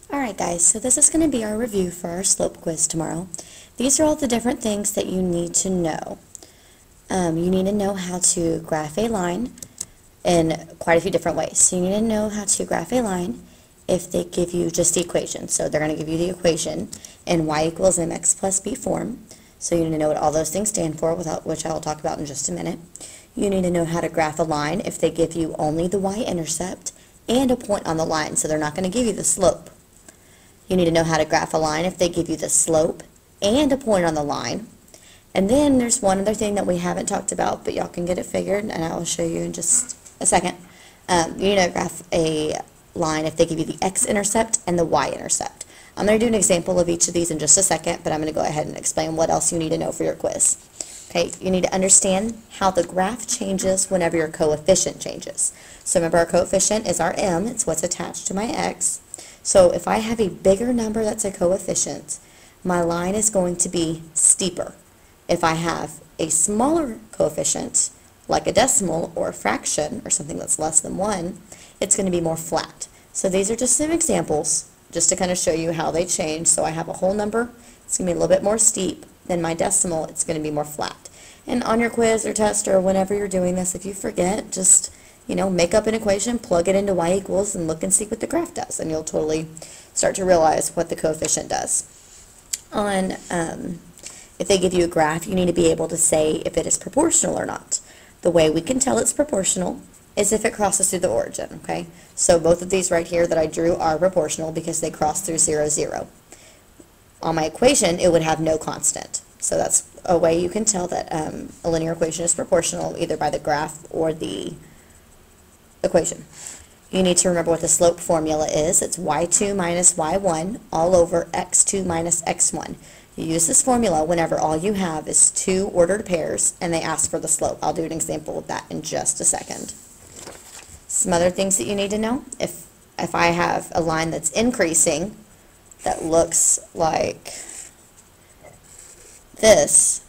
Alright guys, so this is going to be our review for our slope quiz tomorrow. These are all the different things that you need to know. You need to know how to graph a line in quite a few different ways. So you need to know how to graph a line if they give you just the equation. So they're going to give you the equation in y equals mx plus b form. So you need to know what all those things stand for, which I will talk about in just a minute. You need to know how to graph a line if they give you only the y-intercept and a point on the line. So they're not going to give you the slope. You need to know how to graph a line if they give you the slope and a point on the line. And then there's one other thing that we haven't talked about, but y'all can get it figured, and I will show you in just a second. You need to graph a line if they give you the x-intercept and the y-intercept. I'm going to do an example of each of these in just a second, but I'm going to go ahead and explain what else you need to know for your quiz. Okay, you need to understand how the graph changes whenever your coefficient changes. So remember, our coefficient is our m, it's what's attached to my x. So if I have a bigger number that's a coefficient, my line is going to be steeper. If I have a smaller coefficient, like a decimal or a fraction or something that's less than 1, it's going to be more flat. So these are just some examples just to kind of show you how they change. So I have a whole number, it's going to be a little bit more steep than my decimal, it's going to be more flat. And on your quiz or test or whenever you're doing this, if you forget, just make up an equation, plug it into y equals, and look and see what the graph does, and you'll totally start to realize what the coefficient does. If they give you a graph, you need to be able to say if it is proportional or not. The way we can tell it's proportional is if it crosses through the origin, okay? So both of these right here that I drew are proportional because they cross through 0, 0. On my equation, it would have no constant. So that's a way you can tell that a linear equation is proportional, either by the graph or the equation. You need to remember what the slope formula is. It's y2 minus y1 all over x2 minus x1. You use this formula whenever all you have is two ordered pairs and they ask for the slope. I'll do an example of that in just a second. Some other things that you need to know. If I have a line that's increasing that looks like this,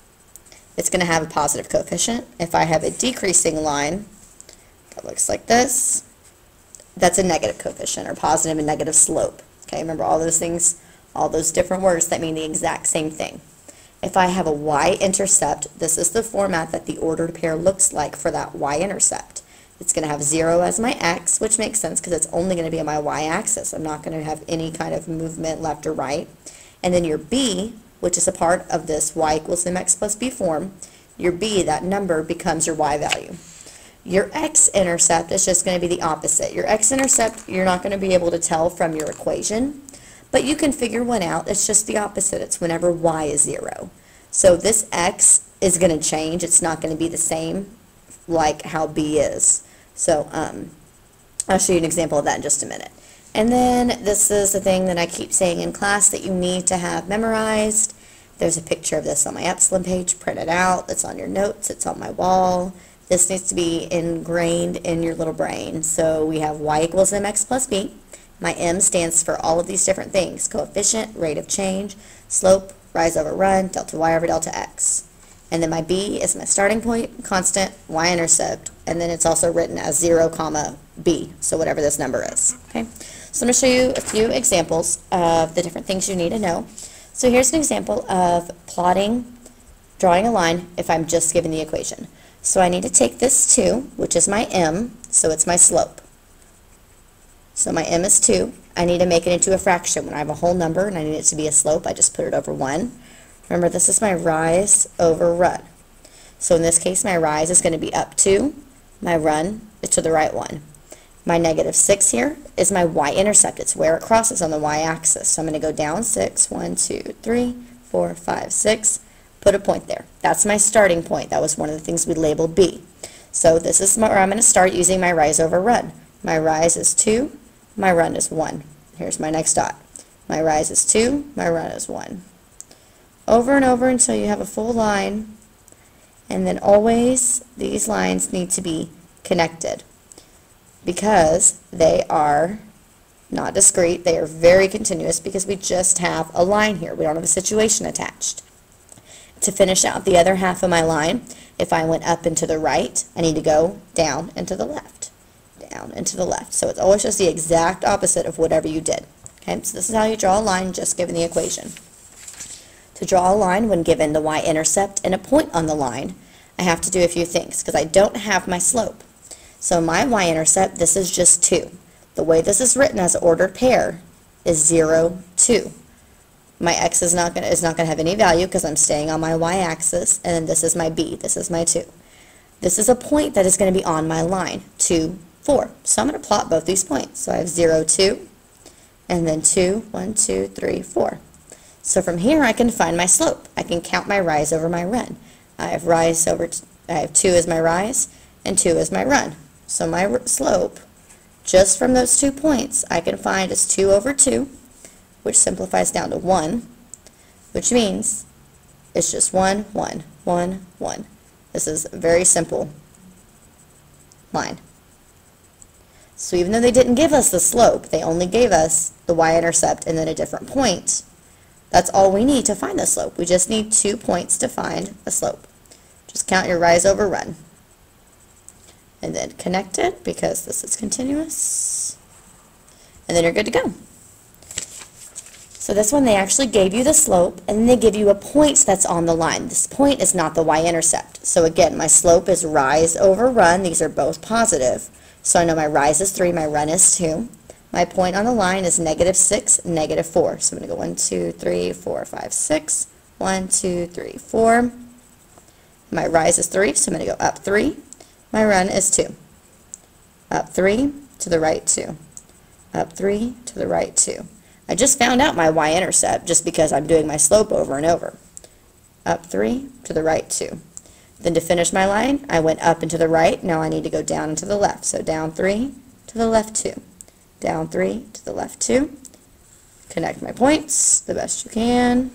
it's going to have a positive coefficient. If I have a decreasing line that looks like this, that's a negative coefficient, or positive and negative slope. Okay, remember all those things, all those different words that mean the exact same thing. If I have a y-intercept, this is the format that the ordered pair looks like for that y-intercept. It's going to have 0 as my x, which makes sense because it's only going to be on my y-axis. I'm not going to have any kind of movement left or right. And then your b, which is a part of this y equals mx plus b form, your b, that number, becomes your y value. Your x-intercept is just going to be the opposite. Your x-intercept, you're not going to be able to tell from your equation, but you can figure one out. It's just the opposite. It's whenever y is 0. So this x is going to change. It's not going to be the same like how b is. So I'll show you an example of that in just a minute. And then this is the thing that I keep saying in class that you need to have memorized. There's a picture of this on my Epsilon page. Print it out. It's on your notes. It's on my wall. This needs to be ingrained in your little brain. So we have y equals mx plus b. My m stands for all of these different things: coefficient, rate of change, slope, rise over run, delta y over delta x. And then my b is my starting point, constant, y-intercept, and then it's also written as 0, comma, b, so whatever this number is. Okay, so I'm going to show you a few examples of the different things you need to know. So here's an example of drawing a line if I'm just given the equation. So I need to take this 2, which is my m, so it's my slope. So my m is 2. I need to make it into a fraction. When I have a whole number and I need it to be a slope, I just put it over 1. Remember, this is my rise over run. So in this case, my rise is going to be up 2. My run is to the right 1. My negative 6 here is my y-intercept. It's where it crosses on the y-axis. So I'm going to go down 6, 1, 2, 3, 4, 5, 6. Put a point there. That's my starting point. That was one of the things we labeled B. So this is where I'm going to start using my rise over run. My rise is 2, my run is 1. Here's my next dot. My rise is 2, my run is 1. Over and over until you have a full line, and then always these lines need to be connected because they are not discrete. They are very continuous because we just have a line here. We don't have a situation attached. To finish out the other half of my line, if I went up and to the right, I need to go down and to the left, down and to the left. So it's always just the exact opposite of whatever you did. Okay, so this is how you draw a line just given the equation. To draw a line when given the y-intercept and a point on the line, I have to do a few things because I don't have my slope. So my y-intercept, this is just 2. The way this is written as an ordered pair is 0, 2. My x is not going to have any value because I'm staying on my y-axis, and then this is my b, this is my 2. This is a point that is going to be on my line, 2, 4. So I'm going to plot both these points. So I have 0, 2, and then 2, 1, 2, 3, 4. So from here I can find my slope. I can count my rise over my run. I have 2 as my rise, and 2 as my run. So my slope, just from those 2 points, I can find is 2 over 2, which simplifies down to 1, which means it's just 1, 1, 1, 1. This is a very simple line. So even though they didn't give us the slope, they only gave us the y-intercept and then a different point, that's all we need to find the slope. We just need 2 points to find the slope. Just count your rise over run. And then connect it because this is continuous. And then you're good to go. So this one, they actually gave you the slope, and then they give you a point that's on the line. This point is not the y-intercept. So again, my slope is rise over run. These are both positive. So I know my rise is 3, my run is 2. My point on the line is -6, -4. So I'm going to go 1, 2, 3, 4, 5, 6. 1, 2, 3, 4. My rise is 3, so I'm going to go up 3. My run is 2. Up 3, to the right 2. Up 3, to the right 2. I just found out my y-intercept just because I'm doing my slope over and over. Up 3, to the right 2. Then to finish my line, I went up and to the right. Now I need to go down and to the left. So down 3, to the left 2. Down 3, to the left 2. Connect my points the best you can.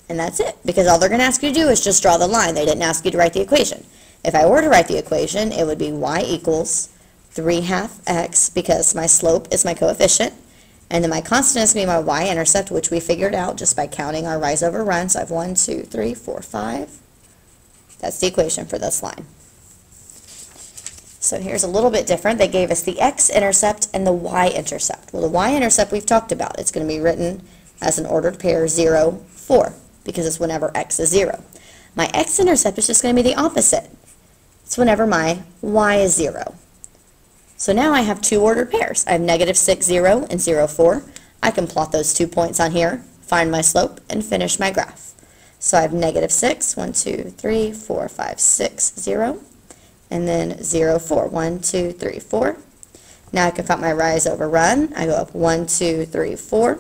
And that's it, because all they're going to ask you to do is just draw the line. They didn't ask you to write the equation. If I were to write the equation, it would be y equals 3/2 x, because my slope is my coefficient, and then my constant is going to be my y-intercept, which we figured out just by counting our rise over run. So I have 1, 2, 3, 4, 5. That's the equation for this line. So here's a little bit different. They gave us the x-intercept and the y-intercept. Well, the y-intercept we've talked about. It's going to be written as an ordered pair 0, 4, because it's whenever x is 0. My x-intercept is just going to be the opposite. It's whenever my y is 0. So now I have 2 ordered pairs. I have -6, 0, and 0, 4. I can plot those 2 points on here, find my slope, and finish my graph. So I have -6, 1, 2, 3, 4, 5, 6, 0, and then 0, 4, 1, 2, 3, 4. Now I can find my rise over run. I go up 1, 2, 3, 4.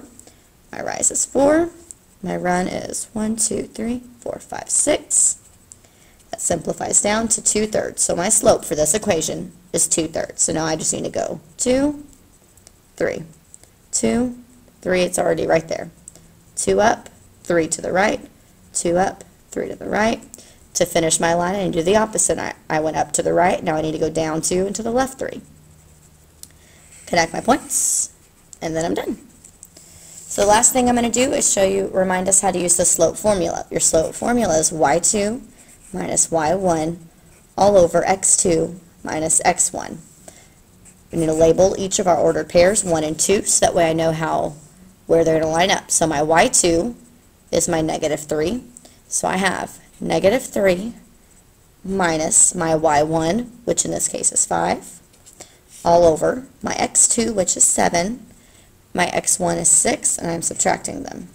My rise is 4. My run is 1, 2, 3, 4, 5, 6. That simplifies down to 2/3. So my slope for this equation is 2/3. So now I just need to go 2, 3, 2, 3. It's already right there. 2 up, 3 to the right, 2 up, 3 to the right. To finish my line, I need to do the opposite. I went up to the right. Now I need to go down 2 and to the left 3. Connect my points, and then I'm done. So the last thing I'm going to do is remind us how to use the slope formula. Your slope formula is y2 minus y1 all over x2 minus x1. We need to label each of our ordered pairs 1 and 2, so that way I know where they're going to line up. So my y2 is my -3. So I have -3 minus my y1, which in this case is 5, all over my x2, which is 7, my x1 is 6, and I'm subtracting them.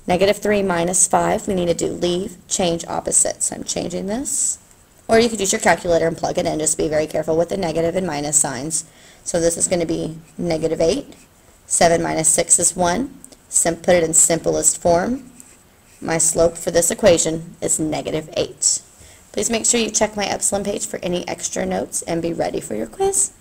-3 minus 5, we need to do leave, change opposite. So I'm changing this. Or you could use your calculator and plug it in. Just be very careful with the negative and minus signs. So this is going to be -8. 7 minus 6 is 1. Put it in simplest form. My slope for this equation is -8. Please make sure you check my Epsilon page for any extra notes and be ready for your quiz.